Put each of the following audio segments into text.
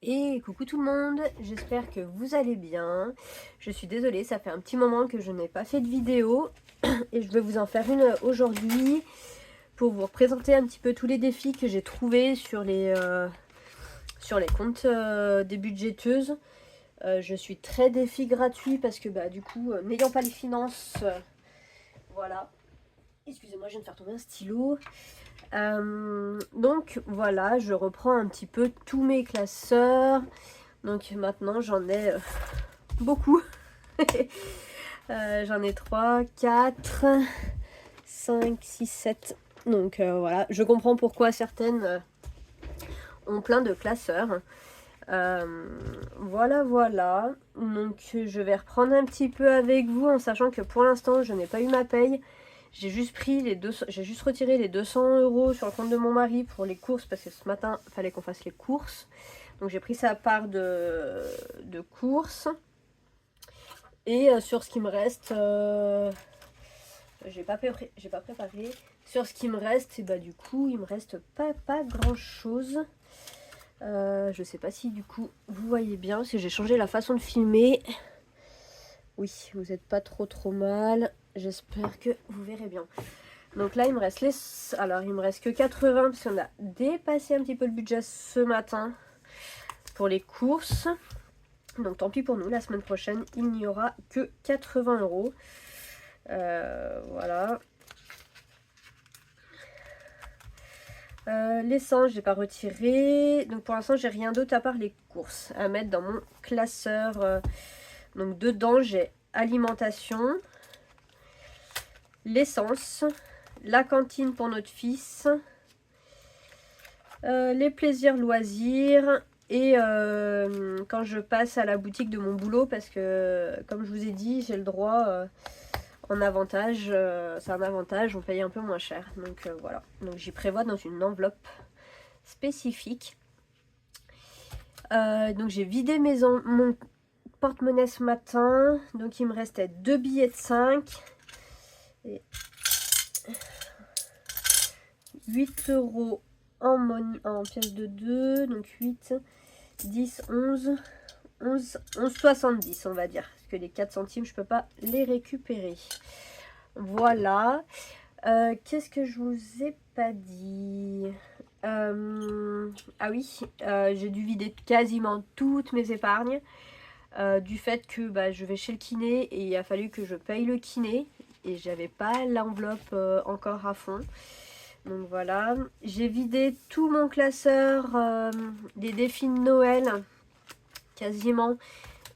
Et coucou tout le monde, j'espère que vous allez bien. Je suis désolée, ça fait un petit moment que je n'ai pas fait de vidéo et je vais vous en faire une aujourd'hui pour vous présenter un petit peu tous les défis que j'ai trouvés sur les comptes des budgéteuses. Je suis très défi gratuit parce que du coup, n'ayant pas les finances, voilà. Excusez-moi, je viens de faire tomber un stylo. Donc voilà, je reprends un petit peu tous mes classeurs. Donc maintenant j'en ai beaucoup. J'en ai 3, 4, 5, 6, 7. Donc voilà, je comprends pourquoi certaines ont plein de classeurs. Voilà. Donc je vais reprendre un petit peu avec vous en sachant que pour l'instant je n'ai pas eu ma paye. J'ai juste retiré les 200 € sur le compte de mon mari pour les courses parce que ce matin il fallait qu'on fasse les courses. Donc j'ai pris sa part de courses. Et sur ce qui me reste, j'ai pas préparé. Sur ce qui me reste, et du coup il me reste pas grand chose. Je sais pas si du coup vous voyez bien parce que j'ai changé la façon de filmer. Oui, vous êtes pas trop mal. J'espère que vous verrez bien. Donc là il me reste il me reste que 80 parce qu'on a dépassé un petit peu le budget ce matin pour les courses. Donc tant pis pour nous, la semaine prochaine il n'y aura que 80 €. Voilà. L'essence j'ai pas retiré. Donc pour l'instant j'ai rien d'autre à part les courses à mettre dans mon classeur. Donc dedans j'ai alimentation, l'essence, la cantine pour notre fils, les plaisirs loisirs. Et quand je passe à la boutique de mon boulot, parce que comme je vous ai dit, j'ai le droit en avantage, c'est un avantage, on paye un peu moins cher. Donc voilà, donc j'y prévois dans une enveloppe spécifique. Donc j'ai vidé mon porte-monnaie ce matin, donc il me restait 2 billets de 5 et 8 € en pièces de 2, donc 8, 10, 11,70 on va dire, parce que les 4 centimes je peux pas les récupérer. Voilà. Qu'est-ce que je vous ai pas dit? Ah oui, j'ai dû vider quasiment toutes mes épargnes du fait que je vais chez le kiné et il a fallu que je paye le kiné et j'avais pas l'enveloppe encore à fond. Donc voilà, j'ai vidé tout mon classeur des défis de Noël quasiment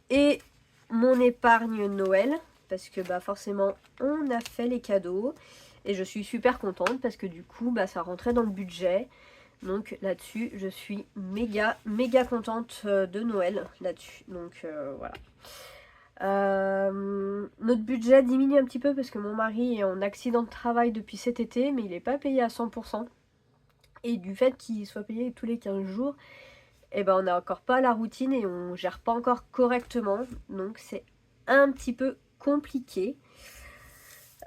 et mon épargne Noël parce que forcément on a fait les cadeaux et je suis super contente parce que du coup ça rentrait dans le budget. Donc là-dessus je suis méga contente de Noël là-dessus. Donc voilà. Notre budget diminue un petit peu parce que mon mari est en accident de travail depuis cet été, mais il n'est pas payé à 100%. Et du fait qu'il soit payé tous les 15 jours, on n'a encore pas la routine et on gère pas encore correctement. Donc c'est un petit peu compliqué.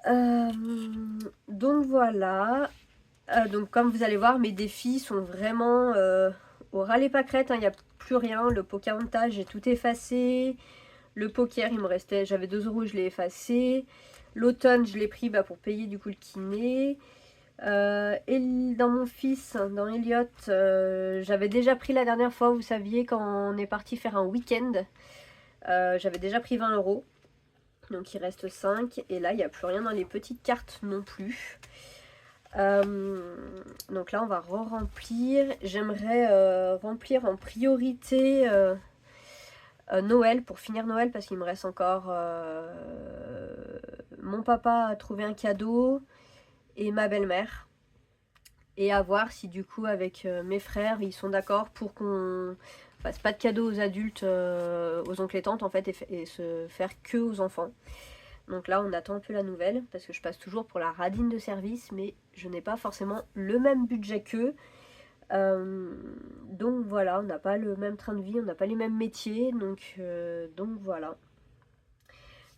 Donc voilà. Donc comme vous allez voir, mes défis sont vraiment au ras les pâquerettes, il n'y a plus rien. Le Pocahontas, j'ai tout effacé. Le poker, il me restait, j'avais 2 €, je l'ai effacé. L'automne, je l'ai pris pour payer du coup le kiné. Et dans mon fils, dans Elliot, j'avais déjà pris la dernière fois, vous saviez, quand on est parti faire un week-end. J'avais déjà pris 20 €. Donc il reste 5. Et là, il n'y a plus rien dans les petites cartes non plus. Donc là, on va re-remplir. J'aimerais remplir en priorité Noël, pour finir Noël, parce qu'il me reste encore mon papa a trouvé un cadeau et ma belle-mère, et à voir si du coup avec mes frères ils sont d'accord pour qu'on fasse pas de cadeaux aux adultes, aux oncles et tantes en fait, et se faire que aux enfants. Donc là on attend un peu la nouvelle parce que je passe toujours pour la radine de service, mais je n'ai pas forcément le même budget qu'eux. Donc voilà, on n'a pas le même train de vie, on n'a pas les mêmes métiers, donc voilà.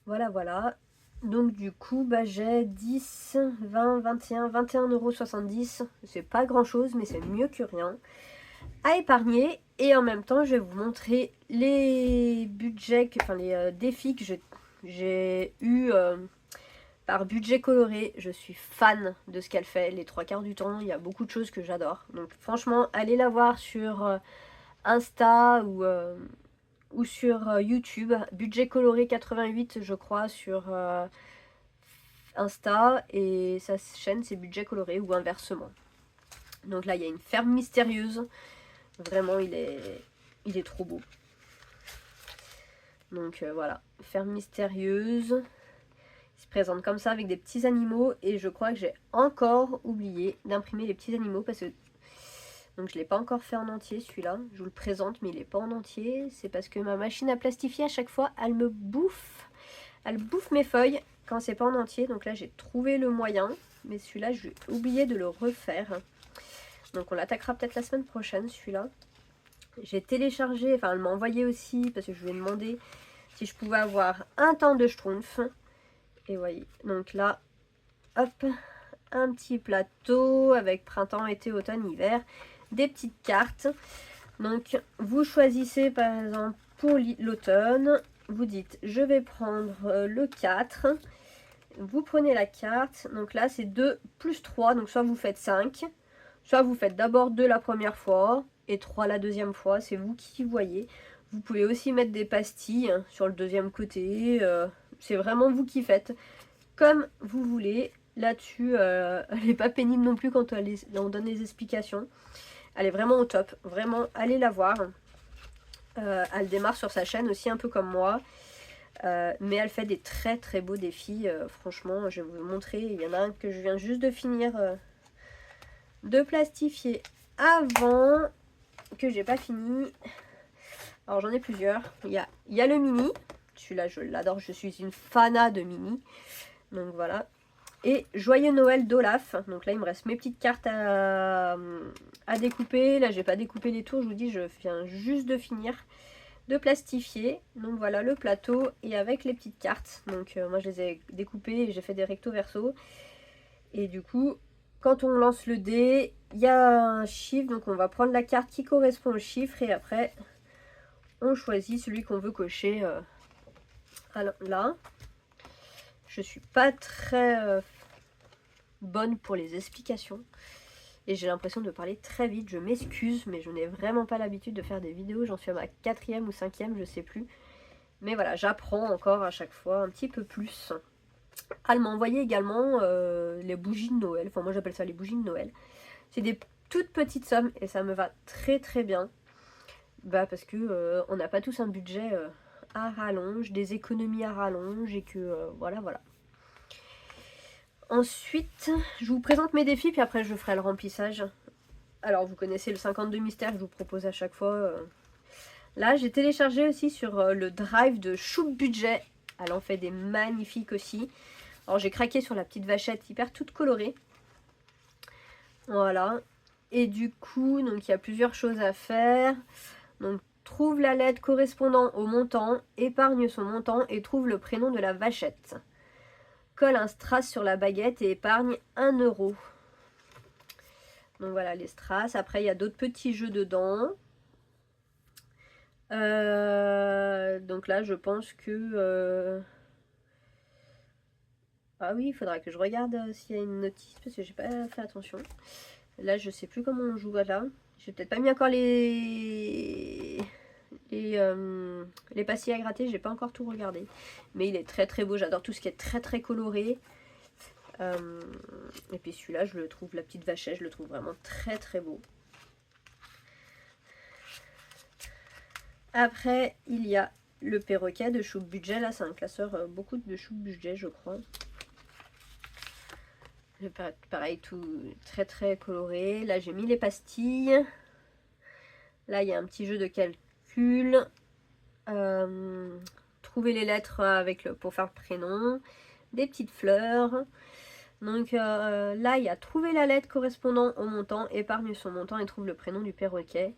Voilà. Donc du coup, j'ai 10, 20, 21, 21,70 €. C'est pas grand chose, mais c'est mieux que rien. À épargner. Et en même temps, je vais vous montrer les budgets, enfin les défis que j'ai eu par Budget Coloré. Je suis fan de ce qu'elle fait les 3/4 du temps. Il y a beaucoup de choses que j'adore. Donc franchement, allez la voir sur Insta ou sur YouTube. Budget Coloré 88, je crois, sur Insta. Et sa chaîne, c'est Budget Coloré ou inversement. Donc là, il y a une ferme mystérieuse. Vraiment, il est trop beau. Donc voilà, ferme mystérieuse. Il se présente comme ça avec des petits animaux. Et je crois que j'ai encore oublié d'imprimer les petits animaux parce que... Donc je ne l'ai pas encore fait en entier celui-là. Je vous le présente mais il n'est pas en entier. C'est parce que ma machine à plastifier à chaque fois, elle me bouffe. Elle bouffe mes feuilles quand c'est pas en entier. Donc là j'ai trouvé le moyen. Mais celui-là j'ai oublié de le refaire. Donc on l'attaquera peut-être la semaine prochaine celui-là. J'ai téléchargé, enfin elle m'a envoyé aussi parce que je lui ai demandé si je pouvais avoir un temps de schtroumpf. Et voyez, donc là, hop, un petit plateau avec printemps, été, automne, hiver, des petites cartes. Donc vous choisissez par exemple pour l'automne, vous dites je vais prendre le 4. Vous prenez la carte, donc là c'est 2 plus 3, donc soit vous faites 5, soit vous faites d'abord 2 la première fois et 3 la deuxième fois, c'est vous qui voyez. Vous pouvez aussi mettre des pastilles sur le deuxième côté, c'est vraiment vous qui faites comme vous voulez. Là-dessus, elle n'est pas pénible non plus quand on donne les explications. Elle est vraiment au top, vraiment, allez la voir. Elle démarre sur sa chaîne aussi un peu comme moi. Mais elle fait des très très beaux défis, franchement, je vais vous montrer. Il y en a un que je viens juste de finir de plastifier avant, que j'ai pas fini. Alors j'en ai plusieurs. Il y a le mini, celui-là je l'adore, je suis une fana de mini. Donc voilà. Et Joyeux Noël d'Olaf. Donc là il me reste mes petites cartes à découper. Là j'ai pas découpé les tours, je vous dis, je viens juste de finir de plastifier. Donc voilà le plateau et avec les petites cartes. Donc moi je les ai découpées et j'ai fait des recto verso. Et du coup quand on lance le dé, il y a un chiffre, donc on va prendre la carte qui correspond au chiffre et après on choisit celui qu'on veut cocher. Alors là, je suis pas très bonne pour les explications et j'ai l'impression de parler très vite. Je m'excuse, mais je n'ai vraiment pas l'habitude de faire des vidéos. J'en suis à ma 4e ou 5e, je sais plus. Mais voilà, j'apprends encore à chaque fois un petit peu plus. Elle m'a envoyé également les bougies de Noël. Enfin, moi j'appelle ça les bougies de Noël. C'est des toutes petites sommes et ça me va très très bien. Bah parce que on n'a pas tous un budget à rallonge, des économies à rallonge et que voilà. Ensuite, je vous présente mes défis puis après je ferai le remplissage. Alors vous connaissez le 52 mystères que je vous propose à chaque fois. Là j'ai téléchargé aussi sur le drive de Choupe Budget. Elle en fait des magnifiques aussi. Alors j'ai craqué sur la petite vachette hyper toute colorée. Voilà. Et du coup, donc il y a plusieurs choses à faire. Donc trouve la lettre correspondant au montant, épargne son montant et trouve le prénom de la vachette. Colle un strass sur la baguette et épargne 1 €. Donc voilà les strass. Après il y a d'autres petits jeux dedans. Donc là je pense que... Ah oui, il faudra que je regarde s'il y a une notice parce que j'ai pas fait attention. Là je sais plus comment on joue là. J'ai peut-être pas mis encore les pastilles à gratter, j'ai pas encore tout regardé. Mais il est très très beau, j'adore tout ce qui est très très coloré. Et puis celui-là, je le trouve, la petite vachette, je le trouve vraiment très très beau. Après, il y a le perroquet de Choupe Budget. Là, c'est un classeur beaucoup de Choupe Budget, je crois. Pareil, tout très très coloré. Là, j'ai mis les pastilles. Là, il y a un petit jeu de calcul. Trouver les lettres pour faire le prénom. Des petites fleurs. Donc là, il y a trouver la lettre correspondant au montant, épargne son montant et trouve le prénom du perroquet.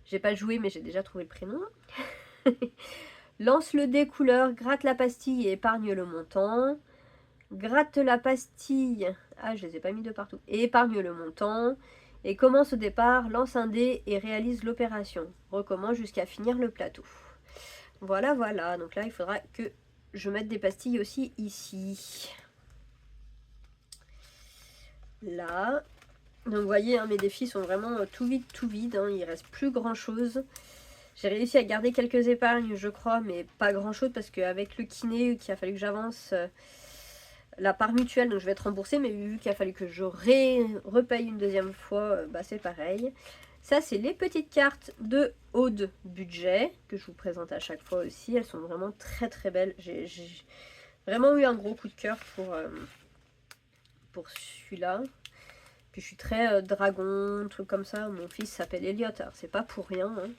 J'ai pas joué, mais j'ai déjà trouvé le prénom. Lance le dé couleur, gratte la pastille et épargne le montant. Gratte la pastille. Ah, je les ai pas mis de partout. Et épargne le montant. et commence au départ, lance un dé et réalise l'opération. Recommence jusqu'à finir le plateau. Voilà, voilà. Donc là, il faudra que je mette des pastilles aussi ici. Là. Donc vous voyez, hein, mes défis sont vraiment tout vides. Hein, il reste plus grand chose. J'ai réussi à garder quelques épargnes, je crois, mais pas grand chose parce qu'avec le kiné, qu'il a fallu que j'avance la part mutuelle, donc je vais être remboursée, mais vu qu'il a fallu que je repaye une deuxième fois, bah c'est pareil. Ça, c'est les petites cartes de haut de budget que je vous présente à chaque fois aussi. Elles sont vraiment très très belles. J'ai vraiment eu un gros coup de cœur pour celui-là. Puis je suis très dragon, truc comme ça. Mon fils s'appelle Elliot, alors c'est pas pour rien. Hein.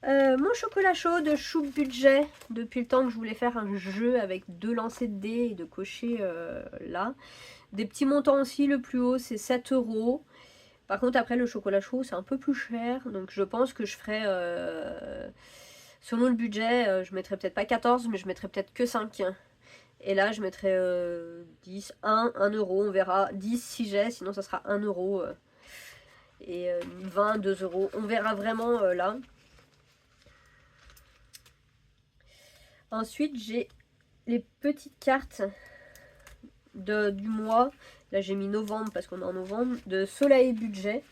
Mon chocolat chaud de chou budget, depuis le temps que je voulais faire un jeu avec 2 lancers de dés et de cocher là. Des petits montants aussi, le plus haut c'est 7 €. Par contre après le chocolat chaud c'est un peu plus cher, donc je pense que je ferai, selon le budget, je mettrai peut-être pas 14 mais je mettrai peut-être que 5. Et là je mettrai 10, 1 €, on verra, 10 si j'ai, sinon ça sera 1 €. Et 20, 2 €, on verra vraiment là. Ensuite, j'ai les petites cartes du mois. Là, j'ai mis novembre parce qu'on est en novembre. De Soleil Budget.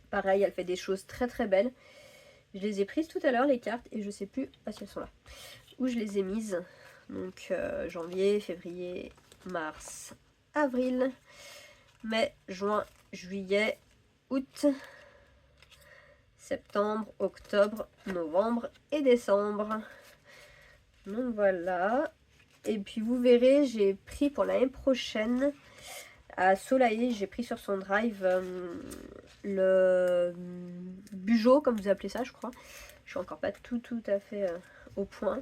Pareil, elle fait des choses très très belles. Je les ai prises tout à l'heure, les cartes, et je sais plus... Ah, si, elles sont là. Où je les ai mises. Donc, janvier, février, mars, avril, mai, juin, juillet, août, septembre, octobre, novembre et décembre. Donc voilà. Et puis vous verrez, j'ai pris pour l'année prochaine à Soleil, j'ai pris sur son drive le Bugeot, comme vous appelez ça, je crois. Je suis encore pas tout à fait au point.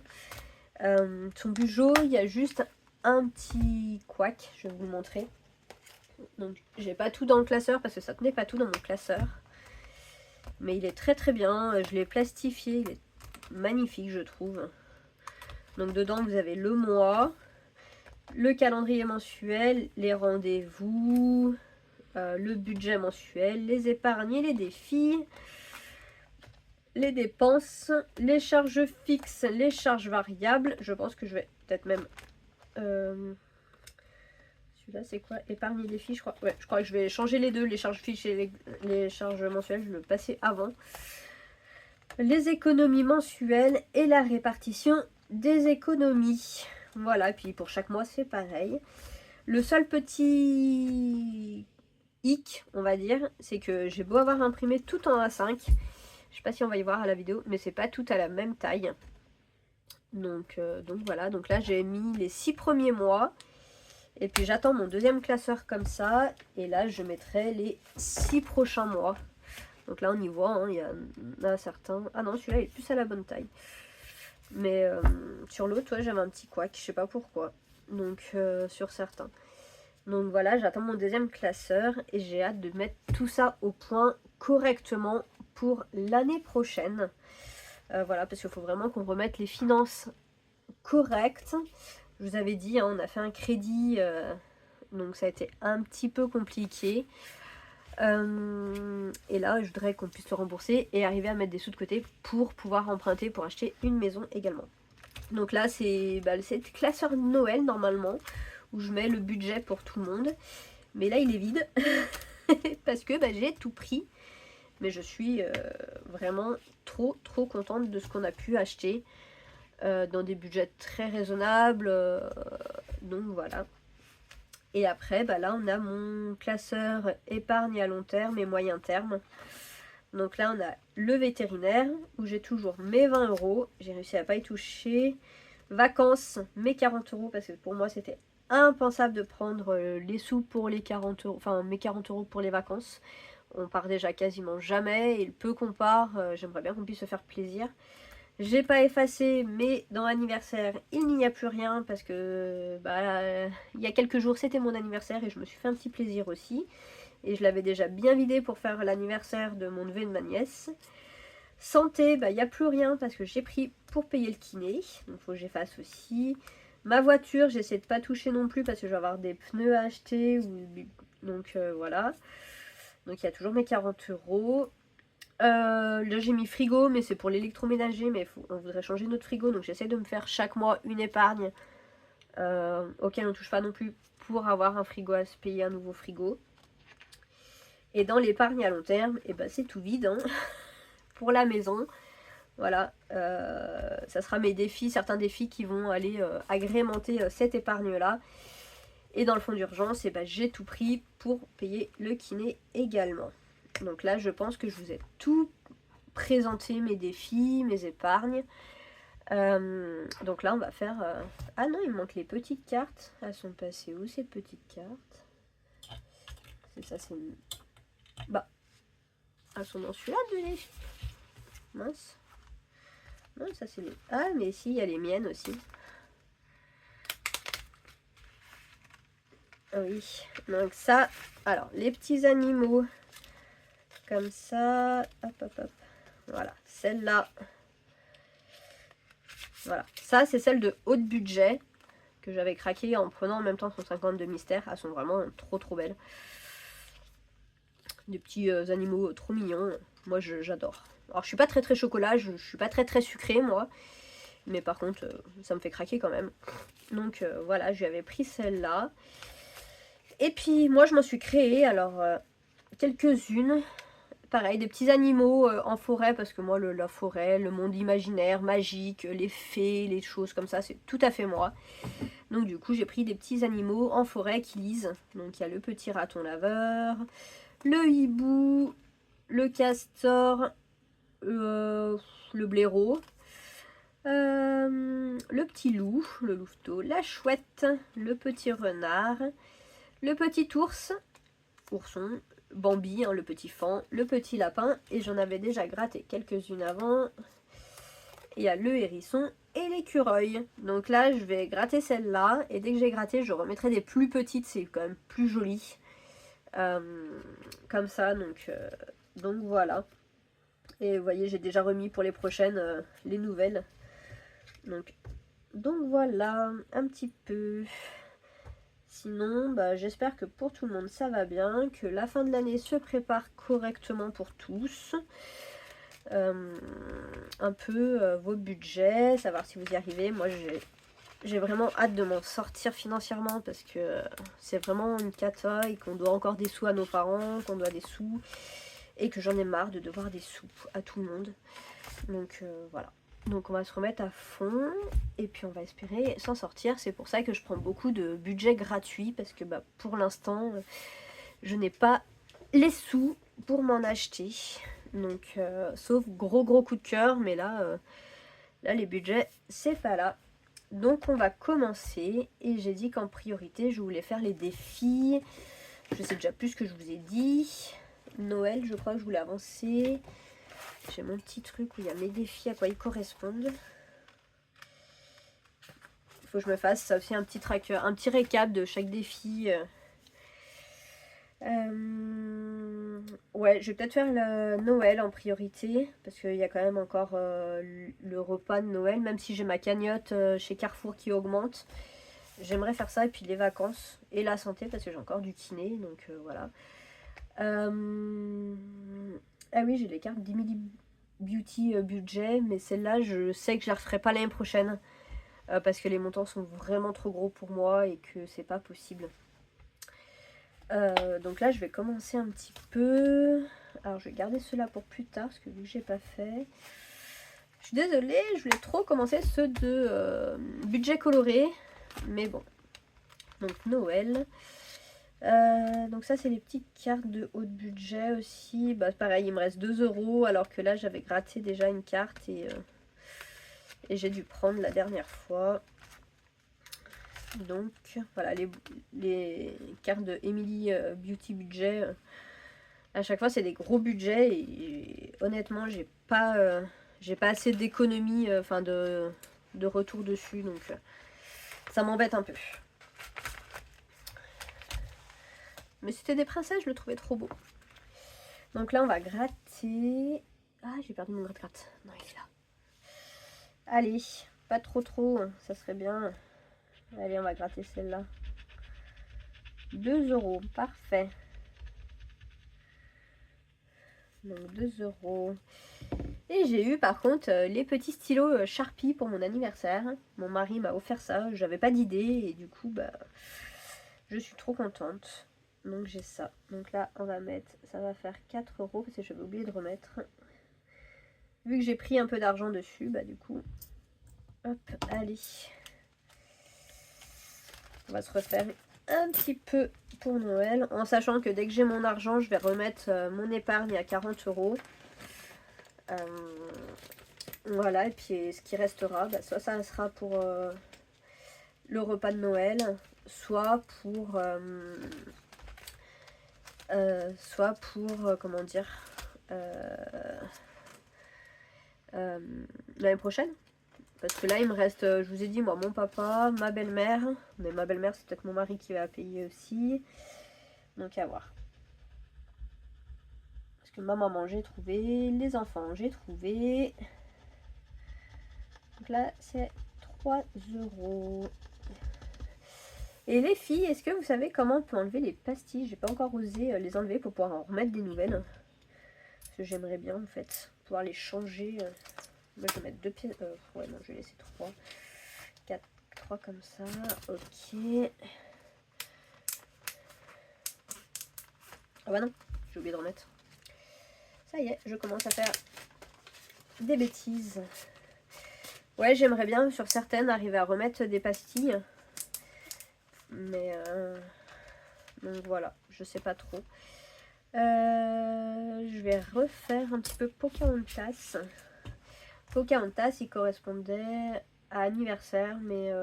Son Bugeot, il y a juste un petit couac, je vais vous le montrer. Donc j'ai pas tout dans le classeur parce que ça tenait pas tout dans mon classeur. Mais il est très très bien, je l'ai plastifié, il est magnifique je trouve. Donc dedans vous avez le mois, le calendrier mensuel, les rendez-vous, le budget mensuel, les épargnes et les défis, les dépenses, les charges fixes, les charges variables. Je pense que je vais peut-être même... celui-là c'est quoi? Épargne et défis, je crois. Ouais, je crois que je vais changer les deux, les charges fixes et les charges mensuelles. Je vais le passer avant. Les économies mensuelles et la répartition des économies. Voilà, puis pour chaque mois c'est pareil. Le seul petit hic, on va dire, c'est que j'ai beau avoir imprimé tout en A5. Je sais pas si on va y voir à la vidéo, mais c'est pas tout à la même taille. Donc voilà, donc là j'ai mis les 6 premiers mois. Et puis j'attends mon deuxième classeur comme ça. Et là je mettrai les 6 prochains mois. Donc là on y voit, hein, il y en a certains. Ah non, celui-là il est plus à la bonne taille. Mais sur l'autre, ouais, j'avais un petit couac, je sais pas pourquoi. Donc sur certains. Donc voilà, j'attends mon deuxième classeur et j'ai hâte de mettre tout ça au point correctement pour l'année prochaine. Voilà, parce qu'il faut vraiment qu'on remette les finances correctes. Je vous avais dit, hein, on a fait un crédit, donc ça a été un petit peu compliqué. Et là, je voudrais qu'on puisse le rembourser et arriver à mettre des sous de côté pour pouvoir emprunter pour acheter une maison également. Donc là, c'est le classeur Noël normalement, où je mets le budget pour tout le monde. Mais là, il est vide parce que j'ai tout pris. Mais je suis vraiment trop contente de ce qu'on a pu acheter dans des budgets très raisonnables. Donc voilà. Et après, là, on a mon classeur épargne à long terme et moyen terme. Donc là, on a le vétérinaire, où j'ai toujours mes 20 €. J'ai réussi à pas y toucher. Vacances, mes 40 €, parce que pour moi, c'était impensable de prendre les sous pour les 40 €, enfin mes 40 € pour les vacances. On part déjà quasiment jamais, et le peu qu'on part, j'aimerais bien qu'on puisse se faire plaisir. J'ai pas effacé, mais dans l'anniversaire, il n'y a plus rien parce que il y a quelques jours, c'était mon anniversaire et je me suis fait un petit plaisir aussi. Et je l'avais déjà bien vidé pour faire l'anniversaire de mon neveu et de ma nièce. Santé, il n'y a plus rien parce que j'ai pris pour payer le kiné. Donc il faut que j'efface aussi. Ma voiture, j'essaie de pas toucher non plus parce que je vais avoir des pneus à acheter. Donc voilà. Donc il y a toujours mes 40 €. Là j'ai mis frigo, mais c'est pour l'électroménager, mais on voudrait changer notre frigo, donc j'essaie de me faire chaque mois une épargne auquel on touche pas non plus pour avoir un frigo, à se payer un nouveau frigo. Et dans l'épargne à long terme, et ben c'est tout vide hein, pour la maison. Voilà, ça sera mes défis, certains défis qui vont aller agrémenter cette épargne là. Et dans le fonds d'urgence, et ben j'ai tout pris pour payer le kiné également. Donc là je pense que je vous ai tout présenté, mes défis, mes épargnes. Donc là on va faire... Ah non, il me manque les petites cartes. Elles sont passées où ces petites cartes? C'est ça, c'est... Bah, elles sont dans celui-là de les... Mince. Non, ça c'est les... Ah mais si, il y a les miennes aussi. Oui, donc ça... Alors, les petits animaux... Comme ça... Hop, hop, hop. Voilà, celle-là... Voilà, ça c'est celle de haut budget que j'avais craqué en prenant en même temps 150 de mystère. Elles sont vraiment trop belles. Des petits animaux trop mignons. Moi j'adore. Alors je suis pas très chocolat, je suis pas très sucré moi. Mais par contre ça me fait craquer quand même. Donc voilà, j'avais pris celle-là. Et puis moi je m'en suis créé alors quelques-unes. Pareil, des petits animaux en forêt, parce que moi, la forêt, le monde imaginaire, magique, les fées, les choses comme ça, c'est tout à fait moi. Donc du coup, j'ai pris des petits animaux en forêt qui lisent. Donc il y a le petit raton laveur, le hibou, le castor, le blaireau, le petit loup, le louveteau, la chouette, le petit renard, le petit ours, ourson, Bambi, hein, le petit fan, le petit lapin, et j'en avais déjà gratté quelques-unes avant. Il y a le hérisson et l'écureuil. Donc là, je vais gratter celle-là, et dès que j'ai gratté, je remettrai des plus petites, c'est quand même plus joli. Comme ça, donc voilà. Et vous voyez, j'ai déjà remis pour les prochaines les nouvelles. Donc voilà, un petit peu... Sinon, bah, j'espère que pour tout le monde ça va bien, que la fin de l'année se prépare correctement pour tous. Un peu vos budgets, savoir si vous y arrivez. Moi j'ai vraiment hâte de m'en sortir financièrement parce que c'est vraiment une cata et qu'on doit encore des sous à nos parents, qu'on doit des sous et que j'en ai marre de devoir des sous à tout le monde. Donc voilà. Donc on va se remettre à fond et puis on va espérer s'en sortir. C'est pour ça que je prends beaucoup de budget gratuit parce que bah, pour l'instant je n'ai pas les sous pour m'en acheter. Donc sauf gros coup de cœur, mais là les budgets c'est pas là. Donc on va commencer et j'ai dit qu'en priorité je voulais faire les défis. Je sais déjà plus ce que je vous ai dit. Noël, je crois que je voulais avancer. J'ai mon petit truc où il y a mes défis, à quoi ils correspondent. Il faut que je me fasse ça aussi un petit tracker, un petit récap de chaque défi. Ouais, je vais peut-être faire le Noël en priorité, parce qu'il y a quand même encore le repas de Noël, même si j'ai ma cagnotte chez Carrefour qui augmente. J'aimerais faire ça, et puis les vacances, et la santé, parce que j'ai encore du kiné, donc voilà. Ah oui, j'ai les cartes d'Emily Beauty budget, mais celle-là, je sais que je la referai pas l'année prochaine, parce que les montants sont vraiment trop gros pour moi, et que c'est pas possible. Donc là je vais commencer un petit peu. Alors je vais garder ceux-là pour plus tard parce que vu que j'ai pas fait, je suis désolée, je voulais trop commencer ceux de budget coloré, mais bon. Donc Noël, donc ça c'est les petites cartes de haut budget aussi. Bah pareil, il me reste 2 € alors que là j'avais gratté déjà une carte et j'ai dû prendre la dernière fois. Donc voilà les cartes de Emily Beauty budget. À chaque fois c'est des gros budgets et honnêtement j'ai pas assez d'économie, enfin de retour dessus, donc ça m'embête un peu. Mais c'était des princesses, je le trouvais trop beau. Donc là on va gratter. Ah j'ai perdu mon gratte-gratte. Non il est là. Allez, pas trop, ça serait bien. Allez, on va gratter celle-là. 2 €, parfait. Donc 2 euros. Et j'ai eu par contre les petits stylos Sharpie pour mon anniversaire. Mon mari m'a offert ça, j'avais pas d'idée et du coup bah je suis trop contente. Donc j'ai ça. Donc là on va mettre, ça va faire 4 euros parce que j'avais oublié de remettre. Vu que j'ai pris un peu d'argent dessus, bah du coup, hop, allez. On va se refaire un petit peu pour Noël, en sachant que dès que j'ai mon argent, je vais remettre mon épargne à 40 euros. Voilà, et puis ce qui restera, bah, soit ça sera pour le repas de Noël, soit pour comment dire, l'année prochaine. Parce que là, il me reste, je vous ai dit, moi, mon papa, ma belle-mère. Mais ma belle-mère, c'est peut-être mon mari qui va payer aussi. Donc, à voir. Parce que ma maman, j'ai trouvé. Les enfants, j'ai trouvé. Donc là, c'est 3 euros. Et les filles, est-ce que vous savez comment on peut enlever les pastilles? J'ai pas encore osé les enlever pour pouvoir en remettre des nouvelles. Parce que j'aimerais bien, en fait, pouvoir les changer. Moi, je vais mettre 2 pièces. Ouais, non, je vais laisser 3. 4, 3 comme ça. Ok. Ah bah non, j'ai oublié de remettre. Ça y est, je commence à faire des bêtises. Ouais, j'aimerais bien sur certaines arriver à remettre des pastilles. Mais donc voilà, je sais pas trop. Je vais refaire un petit peu Pocahontas. Pocahontas, il correspondait à anniversaire, mais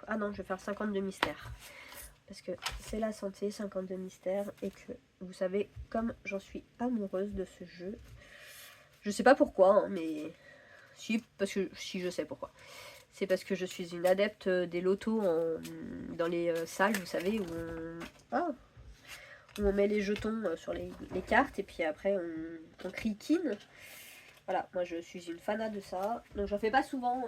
ah non, je vais faire 52 mystères. Parce que c'est la santé, 52 mystères, et que vous savez comme j'en suis amoureuse de ce jeu. Je sais pas pourquoi, hein, mais si, parce que si je sais pourquoi. C'est parce que je suis une adepte des lotos dans les salles, vous savez, où on met les jetons sur les cartes et puis après on cliquine. Voilà, moi je suis une fanat de ça. Donc j'en fais pas souvent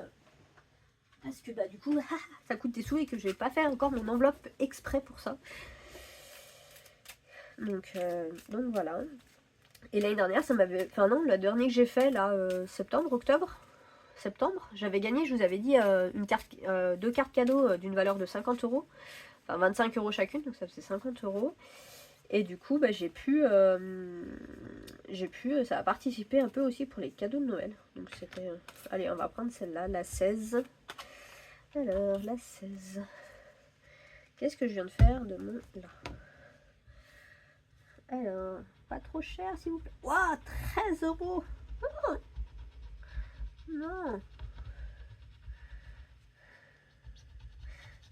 parce que bah du coup ça coûte des sous et que je vais pas faire encore mon enveloppe exprès pour ça. Donc voilà. Et l'année dernière, ça m'avait. Enfin non, le dernier que j'ai fait là, septembre, j'avais gagné, je vous avais dit, deux cartes cadeaux d'une valeur de 50 euros. Enfin 25 euros chacune, donc ça faisait 50 euros. Et du coup, bah, ça a participé un peu aussi pour les cadeaux de Noël. Donc c'était. Allez, on va prendre celle-là, la 16. Alors, la 16. Qu'est-ce que je viens de faire de mon. Là. Alors, pas trop cher s'il vous plaît. Waouh, 13 euros. Oh non.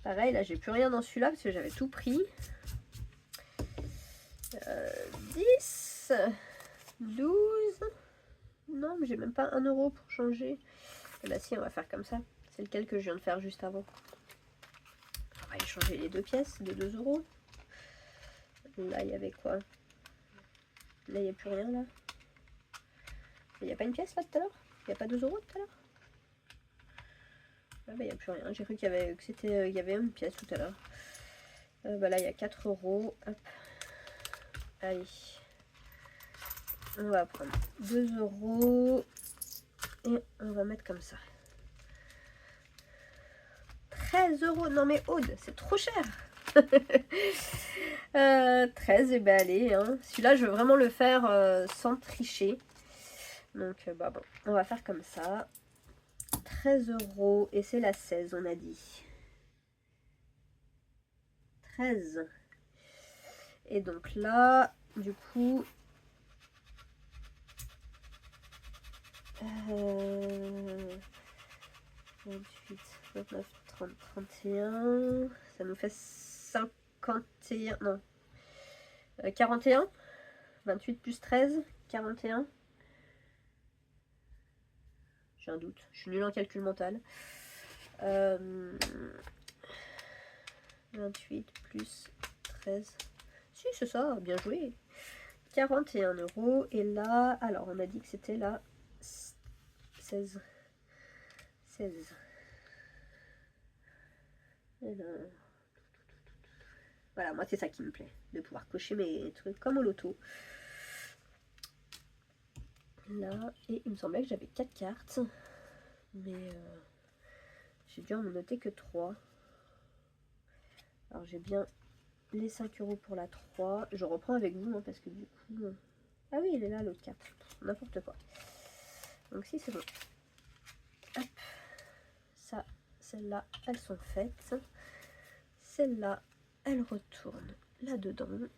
Pareil, là, j'ai plus rien dans celui-là parce que j'avais tout pris. 10, 12. Non, mais j'ai même pas 1 euro pour changer. Ah bah si, on va faire comme ça. C'est lequel que je viens de faire juste avant. On va aller changer les 2 pièces de 2 euros. Là, il y avait quoi? Là, il n'y a plus rien, là. Il n'y a pas une pièce, là, tout à l'heure? Il n'y a pas 2 euros, tout à l'heure? Ah bah, il n'y a plus rien. J'ai cru qu'il y avait une pièce tout à l'heure. Bah là, il y a 4 euros. Hop. Allez. On va prendre 2 euros. Et on va mettre comme ça. 13 euros. Non mais Aude, c'est trop cher. 13, et ben allez. Hein. Celui-là, je veux vraiment le faire sans tricher. Donc, bah bon, on va faire comme ça. 13 euros. Et c'est la 16, on a dit. 13. Et donc là, du coup... 28, 29, 30, 31. Ça nous fait 51. Non. 41. 28 plus 13. 41. J'ai un doute. Je suis nulle en calcul mental. 28 plus 13. Si, c'est ça. Bien joué. 41 euros. Et là, alors on a dit que c'était la 16. 16. Voilà, moi c'est ça qui me plaît, de pouvoir cocher mes trucs comme au loto. Là, et il me semblait que j'avais 4 cartes. Mais j'ai dû en noter que 3. Alors j'ai bien les 5 € pour la 3. Je reprends avec vous, hein, parce que du coup... Ah oui, il est là, l'autre carte. N'importe quoi. Donc si, c'est bon. Hop. Ça, celles-là, elles sont faites. Celle-là, elle retourne là-dedans.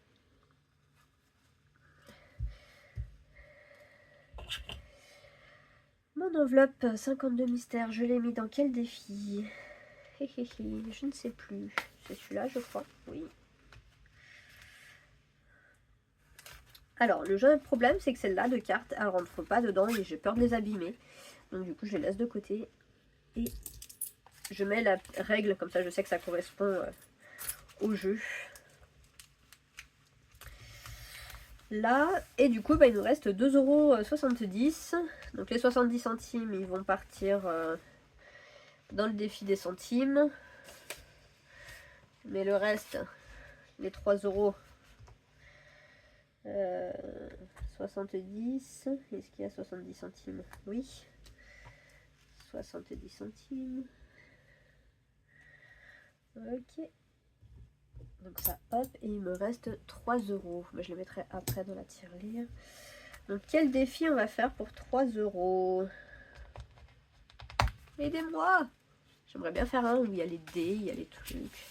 Mon enveloppe 52 mystères, je l'ai mis dans quel défi? Je ne sais plus. C'est celui-là, je crois. Oui. Alors, le jeu problème, c'est que celle-là de cartes, elle rentre pas dedans et j'ai peur de les abîmer. Donc du coup, je les laisse de côté. Et je mets la règle, comme ça je sais que ça correspond au jeu. Là, et du coup, bah, il nous reste 2,70 €. Donc les 70 centimes, ils vont partir dans le défi des centimes. Mais le reste, les 3 €, 70. Est-ce qu'il y a 70 centimes? Oui. 70 centimes. Ok. Donc ça, hop, et il me reste 3 €. Mais je les mettrai après dans la tirelire. Donc quel défi on va faire pour 3 €? Aidez-moi! J'aimerais bien faire un où il y a les dés, il y a les trucs.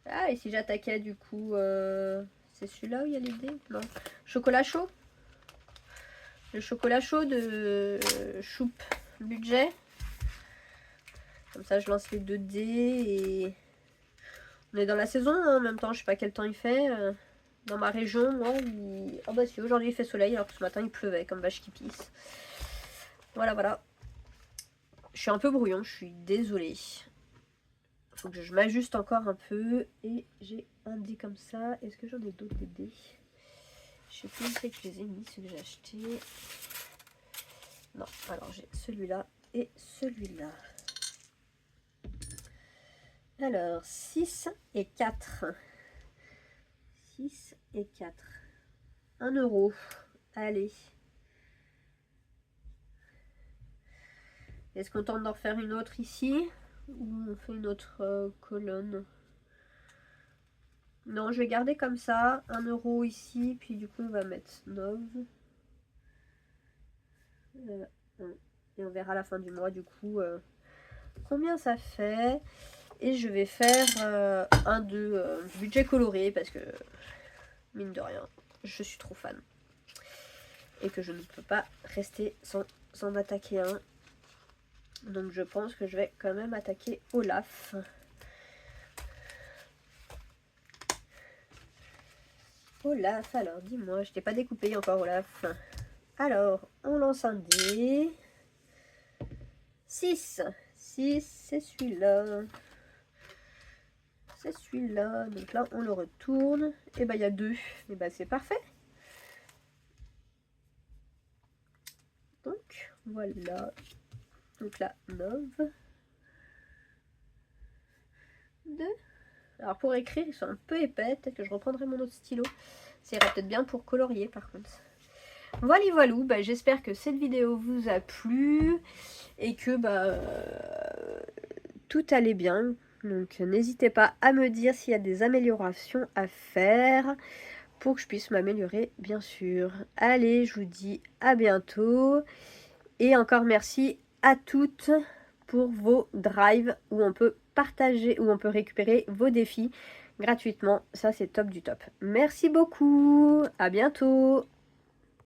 Ah, et si j'attaquais du coup... c'est celui-là où il y a les dés? Non. Chocolat chaud? Le chocolat chaud de Choup budget. Comme ça, je lance les 2 dés et... On est dans la saison, hein, en même temps, je sais pas quel temps il fait. Dans ma région, moi, oh bah si, aujourd'hui il fait soleil, alors que ce matin il pleuvait, comme vache qui pisse. Voilà, voilà. Je suis un peu brouillon, je suis désolée. Faut que je m'ajuste encore un peu. Et j'ai un dé comme ça. Est-ce que j'en ai d'autres des dés? Je sais plus où c'est que je les ai mis, ceux que j'ai achetés. Non, alors j'ai celui-là et celui-là. Alors, 6 et 4. 6 et 4. 1 €. Allez. Est-ce qu'on tente d'en refaire une autre ici? Ou on fait une autre colonne? Non, je vais garder comme ça. 1 € ici. Puis du coup, on va mettre 9. Et on verra à la fin du mois, du coup, combien ça fait. Et je vais faire un de budget coloré parce que, mine de rien, je suis trop fan. Et que je ne peux pas rester sans en attaquer un. Donc je pense que je vais quand même attaquer Olaf. Olaf, alors dis-moi, je t'ai pas découpé encore Olaf. Alors, on lance un dé. 6. 6, c'est celui-là. C'est celui-là. Donc là, on le retourne. Et bah, il y a 2. Et bah, c'est parfait. Donc, voilà. Donc là, 9. 2. Alors, pour écrire, ils sont un peu épais. Peut-être que je reprendrai mon autre stylo. Ça ira peut-être bien pour colorier, par contre. Voilà, voilà. Bah, j'espère que cette vidéo vous a plu. Et que bah, tout allait bien. Donc n'hésitez pas à me dire s'il y a des améliorations à faire pour que je puisse m'améliorer, bien sûr. Allez, je vous dis à bientôt. Et encore merci à toutes pour vos drives où on peut partager, où on peut récupérer vos défis gratuitement. Ça, c'est top du top. Merci beaucoup. À bientôt.